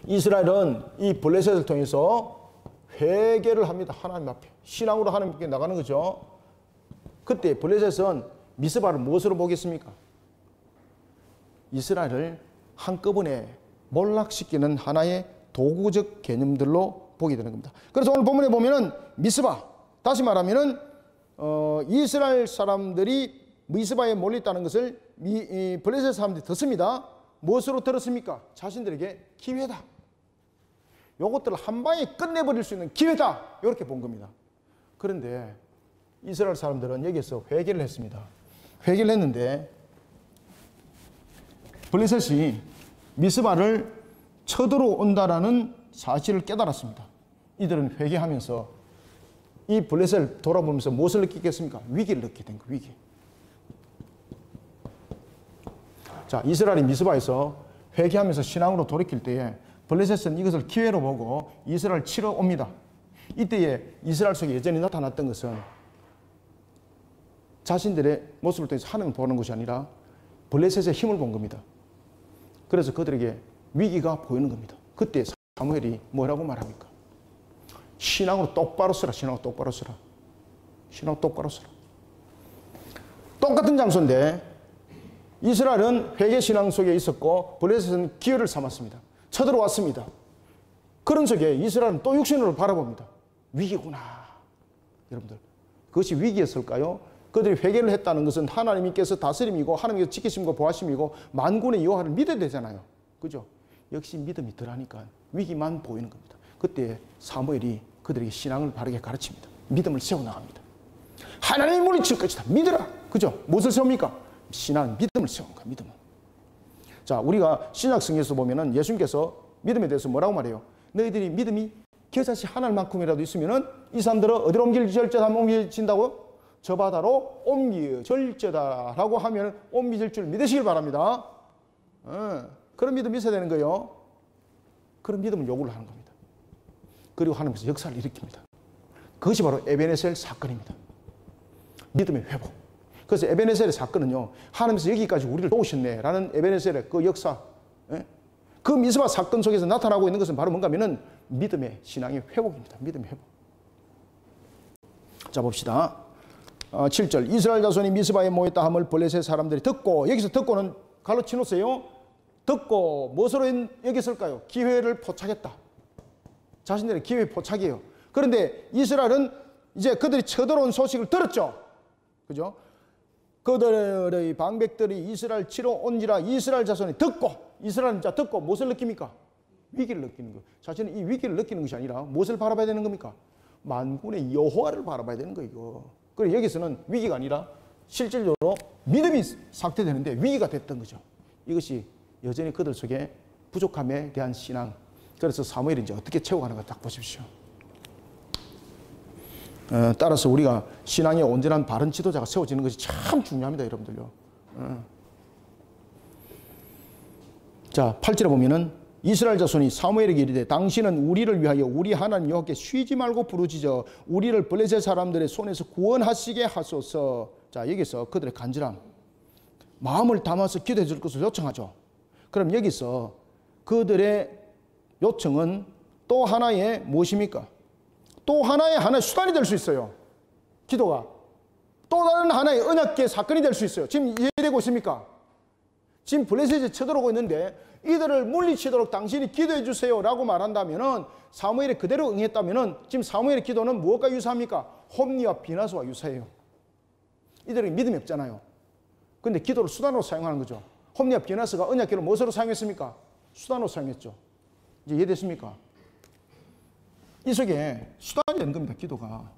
이스라엘은 이 블레셋을 통해서 회개를 합니다. 하나님 앞에. 신앙으로 하나님께 나가는 거죠. 그때 블레셋은 미스바를 무엇으로 보겠습니까? 이스라엘을 한꺼번에 몰락시키는 하나의 도구적 개념들로 보게 되는 겁니다. 그래서 오늘 본문에 보면은 미스바, 다시 말하면은 이스라엘 사람들이 미스바에 몰렸다는 것을 블레셋 사람들이 듣습니다. 무엇으로 들었습니까? 자신들에게 기회다. 요것들을 한 방에 끝내버릴 수 있는 기회다. 이렇게 본 겁니다. 그런데 이스라엘 사람들은 여기서 회개를 했습니다. 회개를 했는데 블레셋이 미스바를 쳐들어온다라는 사실을 깨달았습니다. 이들은 회개하면서 이 블레셋을 돌아보면서 무엇을 느끼겠습니까? 위기를 느끼게 된 거예요. 위기. 자, 이스라엘이 미스바에서 회개하면서 신앙으로 돌이킬 때에 블레셋은 이것을 기회로 보고 이스라엘을 치러 옵니다. 이때에 이스라엘 속에 여전히 나타났던 것은 자신들의 모습을 통해서 하나님을 보는 것이 아니라 블레셋의 힘을 본 겁니다. 그래서 그들에게 위기가 보이는 겁니다. 그때 사무엘이 뭐라고 말합니까? 신앙으로 똑바로 서라. 신앙으로 똑바로 서라. 신앙으로 똑바로 서라. 똑같은 장소인데 이스라엘은 회개 신앙 속에 있었고 블레셋은 기회를 삼았습니다. 쳐들어왔습니다. 그런 속에 이스라엘은 또 육신으로 바라봅니다. 위기구나. 여러분들, 그것이 위기였을까요? 그들이 회개를 했다는 것은 하나님께서 다스림이고 하나님께서 지키심과 보하심이고 만군의 여호와를 믿어야 되잖아요. 그죠? 역시 믿음이 덜하니까 위기만 보이는 겁니다. 그때 사무엘이 그들에게 신앙을 바르게 가르칩니다. 믿음을 세워나갑니다. 하나님이 물리칠 것이다. 믿으라. 그죠? 무엇을 세웁니까? 신앙, 믿음을 세우는 거야. 믿음은. 자, 우리가 신약 성경에서 보면은 예수님께서 믿음에 대해서 뭐라고 말해요? 너희들이 믿음이 겨자씨 하나만큼이라도 있으면은 이 사람들은 어디로 옮길지어다 하면 옮겨진다고? 저 바다로 옮겨질지어다라고 하면 옮겨질 줄 믿으시길 바랍니다. 그런 믿음이 있어야 되는 거예요. 그런 믿음을 요구를 하는 겁니다. 그리고 하나님께서 역사를 일으킵니다. 그것이 바로 에베네셀 사건입니다. 믿음의 회복. 그래서 에베네셀의 사건은요, 하나님께서 여기까지 우리를 도우셨네 라는 에베네셀의 그 역사, 그 미스바 사건 속에서 나타나고 있는 것은 바로 뭔가 하면은 믿음의 신앙의 회복입니다. 믿음의 회복. 자, 봅시다. 7절. 이스라엘 자손이 미스바에 모였다 함을 블레셋 사람들이 듣고, 여기서 듣고는 갈로 치놓으세요. 듣고 무엇으로 여겼을까요? 기회를 포착했다. 자신들의 기회 포착이에요. 그런데 이스라엘은 이제 그들이 쳐들어온 소식을 들었죠. 그죠? 그들의 방백들이 이스라엘 치러 온지라 이스라엘 자손이 듣고, 이스라엘은 자 듣고 무엇을 느낍니까? 위기를 느끼는 거예요. 자신은 이 위기를 느끼는 것이 아니라 무엇을 바라봐야 되는 겁니까? 만군의 여호와를 바라봐야 되는 거예요. 그리고 여기서는 위기가 아니라 실질적으로 믿음이 삭제되는데 위기가 됐던 거죠. 이것이 여전히 그들 속에 부족함에 대한 신앙. 그래서 사무엘이 이제 어떻게 채워가는 가 딱 보십시오. 따라서 우리가 신앙의 온전한 바른 지도자가 세워지는 것이 참 중요합니다, 여러분들요. 자, 8절에 보면은 이스라엘 자손이 사무엘에게 이르되 당신은 우리를 위하여 우리 하나님 여호와께 쉬지 말고 부르짖어 우리를 블레셋 사람들의 손에서 구원하시게 하소서. 자, 여기서 그들의 간절함, 마음을 담아서 기도해 줄 것을 요청하죠. 그럼 여기서 그들의 요청은 또 하나의 무엇입니까? 또 하나의 수단이 될 수 있어요. 기도가. 또 다른 하나의 언약계 사건이 될 수 있어요. 지금 이해되고 있습니까? 지금 블레셋에 쳐들어오고 있는데 이들을 물리치도록 당신이 기도해 주세요 라고 말한다면은 사무엘이 그대로 응했다면은 지금 사무엘의 기도는 무엇과 유사합니까? 홈리와 비나스와 유사해요. 이들은 믿음이 없잖아요. 근데 기도를 수단으로 사용하는 거죠. 홈리와 비나스가 언약계를 무엇으로 사용했습니까? 수단으로 사용했죠. 이제 이해됐습니까? 이 속에 수단이 되는 겁니다. 기도가.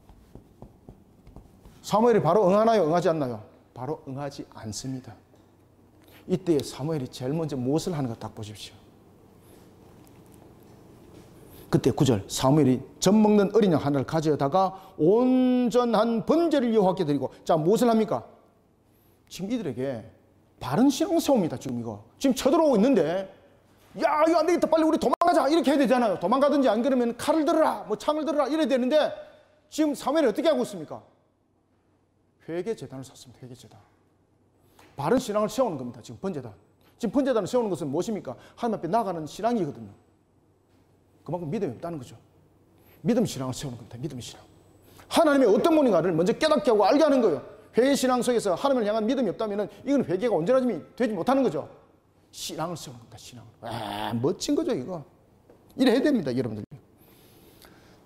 사무엘이 바로 응하나요? 응하지 않나요? 바로 응하지 않습니다. 이때 사무엘이 제일 먼저 무엇을 하는가 딱 보십시오. 그때 9절. 사무엘이 젖 먹는 어린 양 하나를 가져다가 온전한 번제를 여호와께 드리고, 자, 무엇을 합니까? 지금 이들에게 바른 신앙 세웁니다. 지금 이거. 지금 쳐들어오고 있는데, 야, 이거 안 되겠다. 빨리 우리 도망가자. 이렇게 해야 되잖아요. 도망가든지 안 그러면 칼을 들어라. 뭐 창을 들어라. 이래야 되는데, 지금 사무엘이 어떻게 하고 있습니까? 회개제단을 샀습니다. 회개제단. 바른 신앙을 세우는 겁니다. 지금 번제단. 지금 번제단을 세우는 것은 무엇입니까? 하나님 앞에 나가는 신앙이거든요. 그만큼 믿음이 없다는 거죠. 믿음 신앙을 세우는 겁니다. 믿음 신앙. 하나님의 어떤 분인가를 먼저 깨닫게 하고 알게 하는 거예요. 회개 신앙 속에서 하나님을 향한 믿음이 없다면 이건 회개가 온전하지 되지 못하는 거죠. 신앙을 세우는 겁니다. 신앙을. 와, 멋진 거죠, 이거. 이래 해야 됩니다, 여러분들.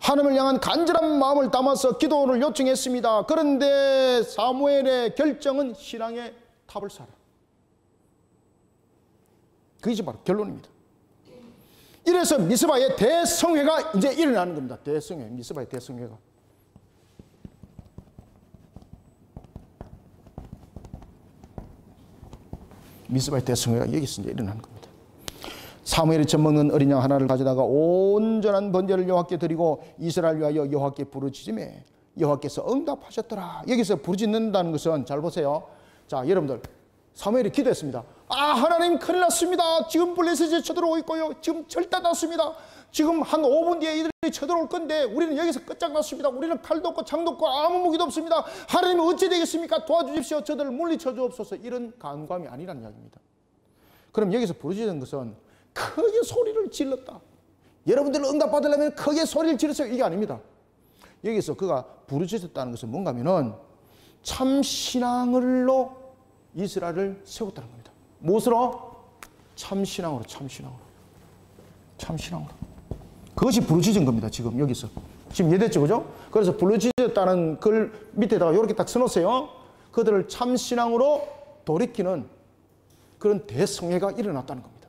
하나님을 향한 간절한 마음을 담아서 기도를 요청했습니다. 그런데 사무엘의 결정은 신앙의 탑을 쌓아라. 그것이 바로 결론입니다. 이래서 미스바의 대성회가 이제 일어나는 겁니다. 대성회, 미스바의 대성회가. 미스바의 대성회가 여기서 이제 일어나는 겁니다. 사무엘이 젖먹는 어린 양 하나를 가져다가 온전한 번제를 여호와께 드리고 이스라엘 위하여 여호와께 부르짖음에 여호와께서 응답하셨더라. 여기서 부르짖는다는 것은 잘 보세요. 자, 여러분들, 사무엘이 기도했습니다. 아, 하나님 큰일 났습니다. 지금 블레셋이 쳐들어오고 있고요. 지금 절대 났습니다. 지금 한 5분 뒤에 이들이 쳐들어올 건데 우리는 여기서 끝장났습니다. 우리는 칼도 없고 창도 없고 아무 무기도 없습니다. 하나님 어찌 되겠습니까? 도와주십시오. 저들을 물리쳐 주옵소서. 이런 간구함이 아니라는 이야기입니다. 그럼 여기서 부르짖은 것은 크게 소리를 질렀다. 여러분들 응답받으려면 크게 소리를 질렀어요. 이게 아닙니다. 여기서 그가 부르짖었다는 것은 뭔가 하면은 참 신앙으로 이스라엘을 세웠다는 겁니다. 무엇으로? 참 신앙으로, 참 신앙으로. 참 신앙으로. 그것이 부르짖은 겁니다. 지금 여기서. 지금 이해됐죠? 그죠? 그래서 부르짖었다는 글 밑에다가 이렇게 딱 써놓으세요. 그들을 참 신앙으로 돌이키는 그런 대성회가 일어났다는 겁니다.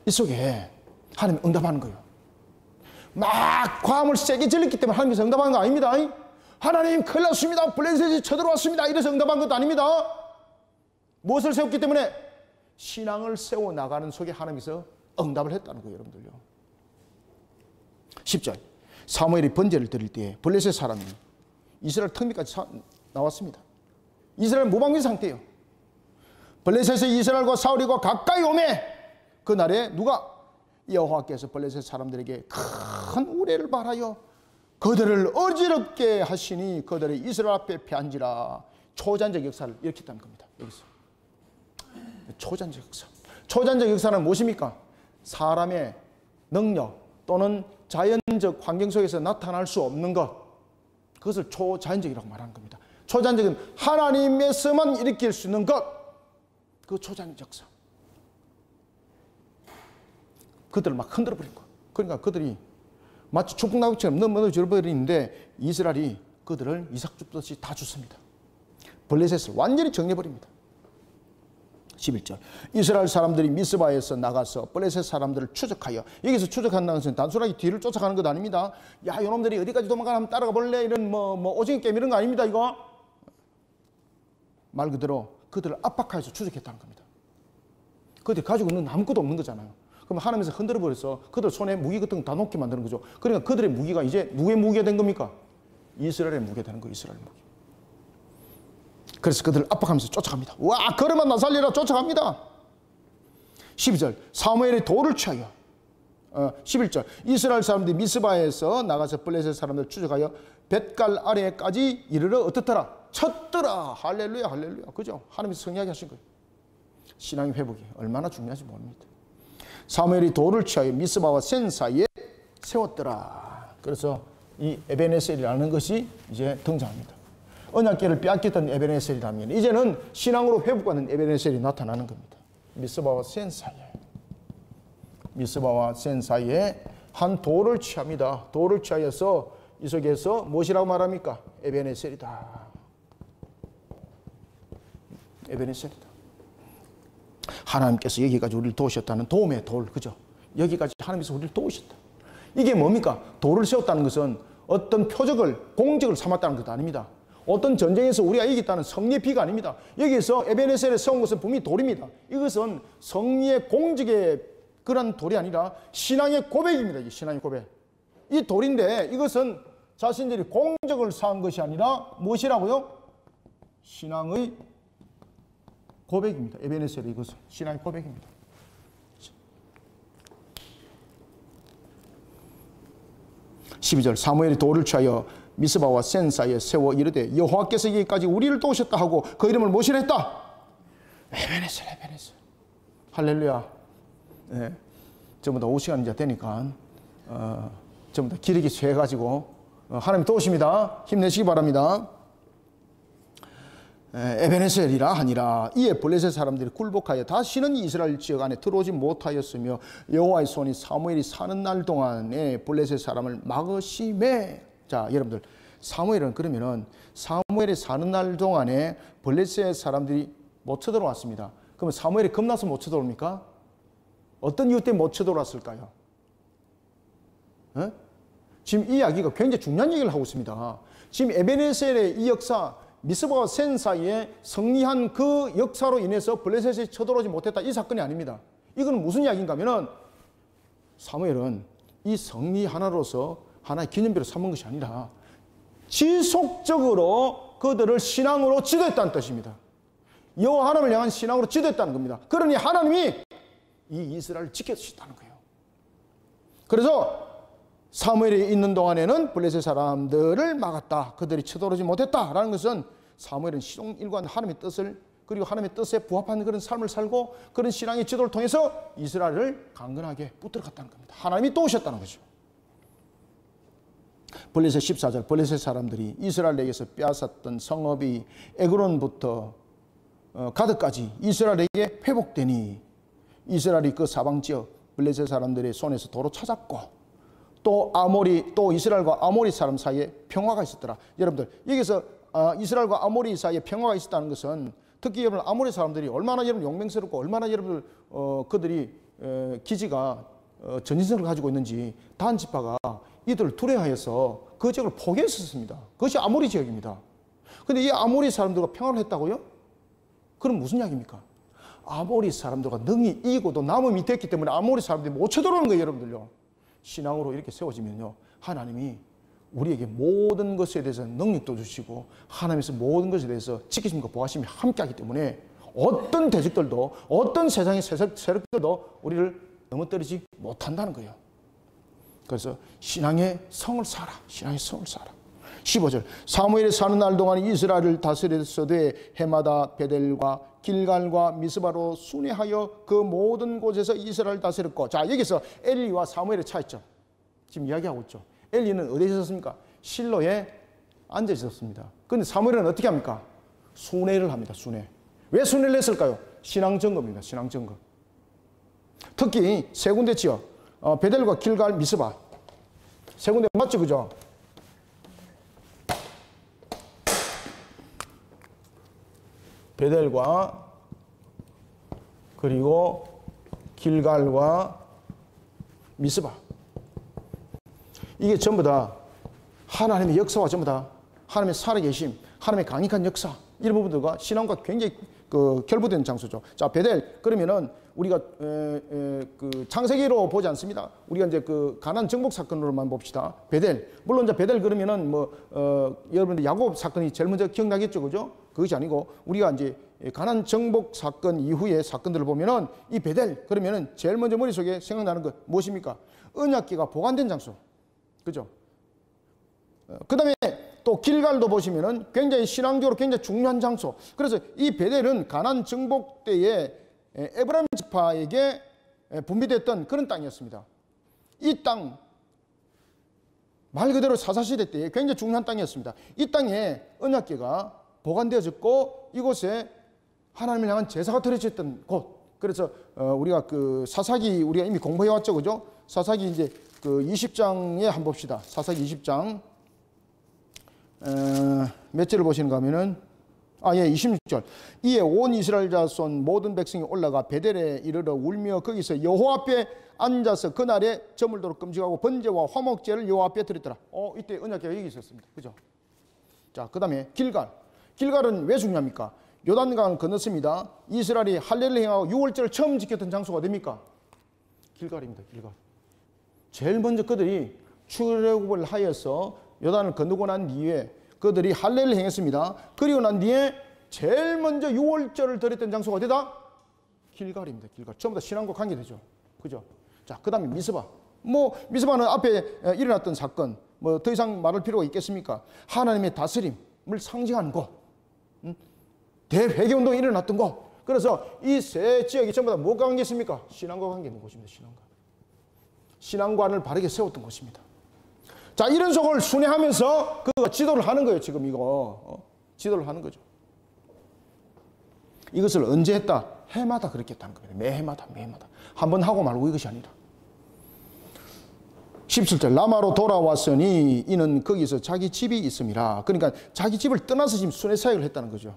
이 속에 하나님 응답하는 거예요. 막 과음을 세게 질렀기 때문에 하나님께서 응답한 거 아닙니다. 하나님 큰일 났습니다. 블레셋이 쳐들어왔습니다. 이래서 응답한 것도 아닙니다. 무엇을 세웠기 때문에? 신앙을 세워나가는 속에 하나님께서 응답을 했다는 거예요, 여러분들요. 10절. 사무엘이 번제를 드릴 때에 블레셋 사람이 이스라엘 턱밑까지 나왔습니다. 이스라엘 무방비 상태예요. 블레셋의 이스라엘과 사울이가 가까이 오매 그날에 누가? 여호와께서 블레셋 사람들에게 큰 우레를 발하여 그들을 어지럽게 하시니 그들의 이스라엘 앞에 패한지라. 초자연적 역사를 일으켰다는 겁니다. 여기서 초자연적 역사. 초자연적 역사는 무엇입니까? 사람의 능력 또는 자연적 환경 속에서 나타날 수 없는 것, 그것을 초자연적이라고 말하는 겁니다. 초자연적은 하나님에서만 일으킬 수 있는 것, 그 초자연적 역사. 그들을 막 흔들어 버린 거야. 그러니까 그들이 마치 축복나무처럼 넘어져 버리는데 이스라엘이 그들을 이삭 줍듯이 다 줬습니다. 블레셋을 완전히 정리해버립니다. 11절. 이스라엘 사람들이 미스바에서 나가서 블레셋 사람들을 추적하여, 여기서 추적한다는 것은 단순하게 뒤를 쫓아가는 것 아닙니다. 야, 이놈들이 어디까지 도망가나 한번 따라가 볼래? 이런 오징어 게임 이런 거 아닙니다, 이거. 말 그대로 그들을 압박하여서 추적했다는 겁니다. 그들이 가지고 있는 아무것도 없는 거잖아요. 그럼 하나님께서 흔들어 버려서 그들 손에 무기 같은 거 다 놓게 만드는 거죠. 그러니까 그들의 무기가 이제 누구의 무기가 된 겁니까? 이스라엘의 무기가 되는 거예요, 이스라엘 무기. 그래서 그들을 압박하면서 쫓아갑니다. 와, 걸으면 나 살리라 쫓아갑니다. 12절. 사무엘이 돌을 취하여 11절. 이스라엘 사람들이 미스바에서 나가서 블레셋 사람들을 추적하여 벳갈 아래까지 이르러 어떻더라? 쳤더라. 할렐루야, 할렐루야. 그죠? 하나님께서 성리하게 하신 거예요. 신앙의 회복이 얼마나 중요한지 모릅니다. 사무엘이 돌을 취하여 미스바와 센 사이에 세웠더라. 그래서 이 에베네셀이라는 것이 이제 등장합니다. 언약궤를 빼앗겼던 에베네셀이라면 이제는 신앙으로 회복하는 에베네셀이 나타나는 겁니다. 미스바와 센 사이에, 미스바와 센 사이에 한 돌을 취합니다. 돌을 취하여서 이 속에서 무엇이라고 말합니까? 에베네셀이다. 에베네셀이다. 하나님께서 여기까지 우리를 도우셨다는 도움의 돌, 그죠? 여기까지 하나님께서 우리를 도우셨다. 이게 뭡니까? 돌을 세웠다는 것은 어떤 표적을, 공적을 삼았다는 것도 아닙니다. 어떤 전쟁에서 우리가 이겼다는 승리의 비가 아닙니다. 여기서 에베네셀에 세운 것은 분명히 돌입니다. 이것은 승리의 공적의 그런 돌이 아니라 신앙의 고백입니다. 이 신앙의 고백. 이 돌인데 이것은 자신들이 공적을 쌓은 것이 아니라 무엇이라고요? 신앙의 고백입니다. 에베네셀의 이것은 신앙의 고백입니다. 12절. 사무엘이 돌을 취하여 미스바와 센 사이에 세워 이르되 여호와께서 여기까지 우리를 도우셨다 하고 그 이름을 무엇이라 했다? 에베네셀, 에베네셀. 할렐루야. 네. 전부 다 5시간 이제 되니까 전부 다 기력이 쇠가지고 하나님 도우십니다. 힘내시기 바랍니다. 에베네셀이라 하니라. 이에 블레셋 사람들이 굴복하여 다시는 이스라엘 지역 안에 들어오지 못하였으며 여호와의 손이 사무엘이 사는 날 동안에 블레셋 사람을 막으심에. 자, 여러분들, 사무엘은 그러면은 사무엘이 사는 날 동안에 블레셋 사람들이 못 쳐들어왔습니다. 그러면 사무엘이 겁나서 못 쳐들어옵니까? 어떤 이유 때문에 못 쳐들어왔을까요? 지금 이 이야기가 굉장히 중요한 얘기를 하고 있습니다. 지금 에베네셀의 이 역사, 미스바와 센 사이에 승리한 그 역사로 인해서 블레셋이 쳐들어오지 못했다, 이 사건이 아닙니다. 이건 무슨 이야기인가 하면은 사무엘은 이 승리 하나로서 하나의 기념비로 삼은 것이 아니라 지속적으로 그들을 신앙으로 지도했다는 뜻입니다. 여호와 하나님을 향한 신앙으로 지도했다는 겁니다. 그러니 하나님이 이 이스라엘을 지켜주셨다는 거예요. 그래서 사무엘이 있는 동안에는 블레셋 사람들을 막았다, 그들이 쳐들어오지 못했다라는 것은 사무엘은 시종일관 하나님의 뜻을, 그리고 하나님의 뜻에 부합한 그런 삶을 살고 그런 신앙의 지도를 통해서 이스라엘을 강건하게 붙들어갔다는 겁니다. 하나님이 도우셨다는 거죠. 블레셋 14절. 블레셋 사람들이 이스라엘에게서 빼앗았던 성읍이 에그론부터 가드까지 이스라엘에게 회복되니 이스라엘이 그 사방지역 블레셋 사람들의 손에서 도로 찾았고 또 이스라엘과 아모리 사람 사이에 평화가 있었더라. 여러분들, 여기서 이스라엘과 아모리 사이에 평화가 있었다는 것은 특히 여러분 아모리 사람들이 얼마나 여러분 용맹스럽고 얼마나 여러분들 그들이 기지가 전진성을 가지고 있는지 단 지파가 이들을 두려워해서 그 지역을 포기했었습니다. 그것이 아모리 지역입니다. 근데 이 아모리 사람들과 평화를 했다고요? 그럼 무슨 이야기입니까? 아모리 사람들과 능히 이기고도 남음이 됐기 때문에 아모리 사람들이 못 쳐들어오는 거예요, 여러분들요. 신앙으로 이렇게 세워지면요, 하나님이 우리에게 모든 것에 대해서 능력도 주시고 하나님께서 모든 것에 대해서 지키심과 보호하심이 함께하기 때문에 어떤 대적들도 어떤 세상의 세력들도 우리를 넘어뜨리지 못한다는 거예요. 그래서 신앙의 성을 살아. 신앙의 성을 살아. 15절 사무엘이 사는 날 동안 이스라엘을 다스렸으되 해마다 베델과 길갈과 미스바로 순회하여 그 모든 곳에서 이스라엘을 다스렸고. 자, 여기서 엘리와 사무엘의 차이점 지금 이야기하고 있죠. 엘리는 어디에 있었습니까? 실로에 앉아 있었습니다. 그런데 사무엘은 어떻게 합니까? 순회를 합니다. 순회. 왜 순회를 했을까요? 신앙 점검입니다. 신앙 점검. 특히 세 군데 지역, 베델과 길갈, 미스바. 세 군데 맞죠, 그죠? 베델과 그리고 길갈과 미스바. 이게 전부 다 하나님의 역사와 전부 다 하나님의 살아계심, 하나님의 강력한 역사, 이런 부분들과 신앙과 굉장히 결부된 장소죠. 자, 베델 그러면은 우리가 그 창세기로 보지 않습니다. 우리가 이제 그 가나안 정복 사건으로만 봅시다. 베델, 물론 이제 베델 그러면은 여러분들 야곱 사건이 제일 먼저 기억나겠죠, 그죠? 그것이 아니고 우리가 이제 가나안 정복 사건 이후의 사건들을 보면은 이 베델 그러면은 제일 먼저 머릿속에 생각나는 것 무엇입니까? 언약궤가 보관된 장소, 그죠? 그 다음에 또 길갈도 보시면은 굉장히 신앙적으로 굉장히 중요한 장소. 그래서 이 베델은 가나안 정복 때에 에브라임 지파에게 분배됐던 그런 땅이었습니다. 이 땅 말 그대로 사사시대 때에 굉장히 중요한 땅이었습니다. 이 땅에 언약궤가 보관되어졌고 이곳에 하나님을 향한 제사가 드려졌던 곳. 그래서 우리가 그 사사기 우리가 이미 공부해 왔죠, 그죠? 사사기 이제 그 20장에 한번 봅시다. 사사기 20장 몇 절을 보시는가 하면은 26절. 이에 온 이스라엘 자손 모든 백성이 올라가 베델에 이르러 울며 거기서 여호와 앞에 앉아서 그날에 저물도록 금식하고 번제와 화목제를 여호와 앞에 드렸더라. 이때 언약궤가 여기 있었습니다. 그죠? 자, 그 다음에 길갈. 길갈은 왜 중요합니까? 요단강을 건넜습니다. 이스라엘이 할례를 행하고 유월절을 처음 지켰던 장소가 어디입니까? 길갈입니다. 길갈. 제일 먼저 그들이 출애굽을 하여서 요단을 건너고 난 뒤에 그들이 할례를 행했습니다. 그리고 난 뒤에 제일 먼저 유월절을 드렸던 장소가 어디다? 길갈입니다. 길갈. 전부 다 신앙과 관계되죠. 그죠? 자, 그 다음에 미스바. 미스바는 앞에 일어났던 사건, 더 이상 말할 필요가 있겠습니까? 하나님의 다스림을 상징하는 곳. 대회개운동이 일어났던 곳. 그래서 이 세 지역이 전부 다 뭐가 관계 있습니까? 신앙과 관계 있는 곳입니다. 신앙과. 신앙관을 바르게 세웠던 곳입니다. 자, 이런 속을 순회하면서 그가 지도를 하는 거예요. 지금 이거 지도를 하는 거죠. 이것을 언제 했다? 해마다 그렇게 했다는 겁니다. 매해마다 한 번 하고 말고 이것이 아니라. 17절 라마로 돌아왔으니 이는 거기서 자기 집이 있음이라. 그러니까 자기 집을 떠나서 지금 순회 사역을 했다는 거죠.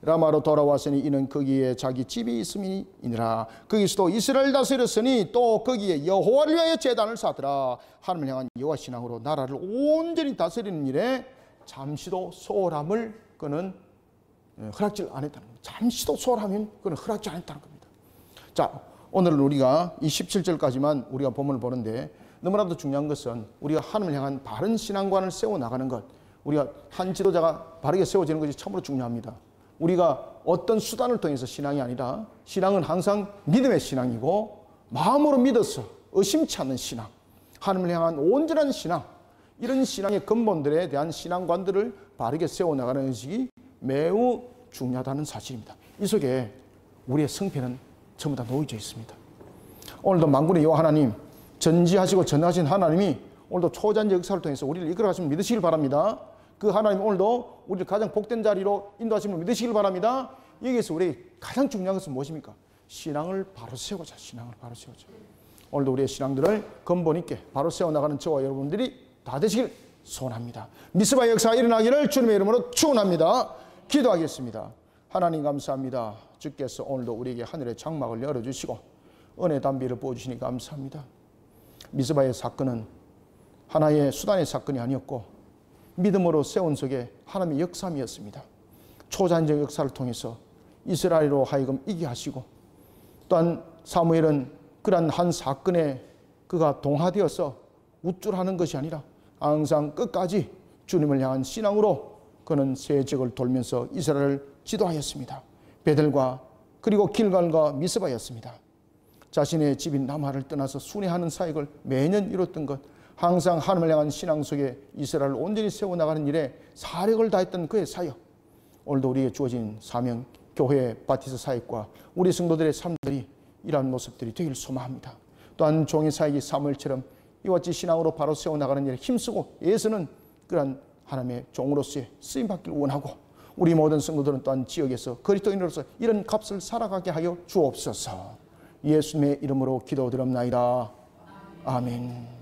라마로 돌아왔으니 이는 거기에 자기 집이 있음이니라. 거기서도 이스라엘 다스렸으니 또 거기에 여호와를 위하여 제단을 쌓더라. 하나님을 향한 여호와 신앙으로 나라를 온전히 다스리는 일에 잠시도 소홀함을 그는 허락질 안 했다는 겁니다. 잠시도 소홀하면 그는 허락질 안 했다는 겁니다. 자, 오늘은 우리가 이 17절까지만 우리가 본문을 보는데 너무나도 중요한 것은 우리가 하나님을 향한 바른 신앙관을 세워나가는 것, 우리가 한 지도자가 바르게 세워지는 것이 참으로 중요합니다. 우리가 어떤 수단을 통해서 신앙이 아니라 신앙은 항상 믿음의 신앙이고 마음으로 믿어서 의심치 않는 신앙, 하나님을 향한 온전한 신앙, 이런 신앙의 근본들에 대한 신앙관들을 바르게 세워나가는 것이 매우 중요하다는 사실입니다. 이 속에 우리의 성패는 전부 다 놓여져 있습니다. 오늘도 만군의 여호와 하나님, 전지하시고 전능하신 하나님이 오늘도 초자연적 역사를 통해서 우리를 이끌어가시면 믿으시길 바랍니다. 그 하나님 오늘도 우리를 가장 복된 자리로 인도하시면 믿으시길 바랍니다. 여기에서 우리 가장 중요한 것은 무엇입니까? 신앙을 바로 세우자. 신앙을 바로 세우자. 오늘도 우리의 신앙들을 근본 있게 바로 세워나가는 저와 여러분들이 다 되시길 소원합니다. 미스바의 역사가 일어나기를 주님의 이름으로 축원합니다. 기도하겠습니다. 하나님 감사합니다. 주께서 오늘도 우리에게 하늘의 장막을 열어주시고 은혜 담비를 부어주시니 감사합니다. 미스바의 사건은 하나의 수단의 사건이 아니었고 믿음으로 세운 속에 하나님의 역사이었습니다. 초자연적 역사를 통해서 이스라엘로 하여금 이기게 하시고, 또한 사무엘은 그러한 한 사건에 그가 동화되어서 우쭐하는 것이 아니라 항상 끝까지 주님을 향한 신앙으로 그는 세 지역을 돌면서 이스라엘을 지도하였습니다. 베델과 그리고 길갈과 미스바였습니다. 자신의 집인 라마를 떠나서 순회하는 사역을 매년 이뤘던 것, 항상 하나님을 향한 신앙 속에 이스라엘을 온전히 세워나가는 일에 사력을 다했던 그의 사역, 오늘도 우리에게 주어진 사명, 교회 바티스 사역과 우리 성도들의 삶들이 이러한 모습들이 되길 소망합니다. 또한 종의 사역이 사무엘처럼 이와 같이 신앙으로 바로 세워나가는 일에 힘쓰고 애쓰는 그러한 하나님의 종으로서의 쓰임받기를 원하고, 우리 모든 성도들은 또한 지역에서 그리스도인으로서 이런 값을 살아가게 하여 주옵소서. 예수님의 이름으로 기도드립나이다. 아멘.